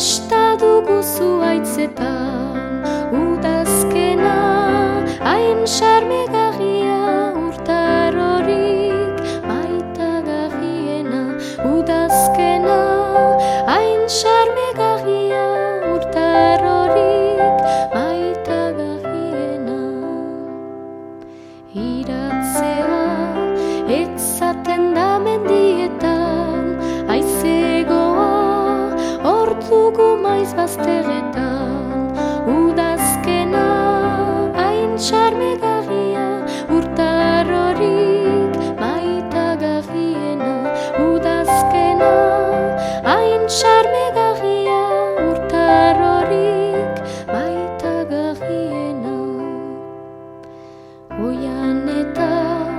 Festa dugu zuaitzetan, udazkena, hain xarmegarria urtarorik maitagarriena. Udazkena, hain xarmegarria urtarorik maitagarriena. Iratzea, etzaten da mendietan, aizegoa, ordugu maiz bazterretan. Udazkena, hain xarmegarria urtarorik maitagarriena. Udazkena, hain xarmegarria urtarorik maitagarriena. Oianetan,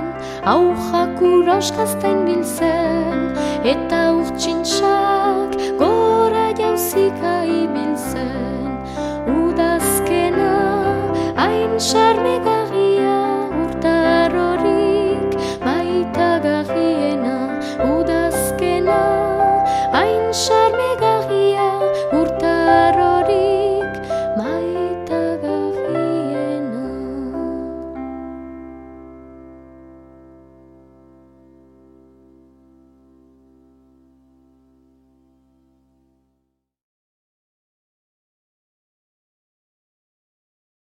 aujak urauskaztain biltzen, eta urtsintxak gora jauzika ibiltzen. Udazkena, hain xarmegarria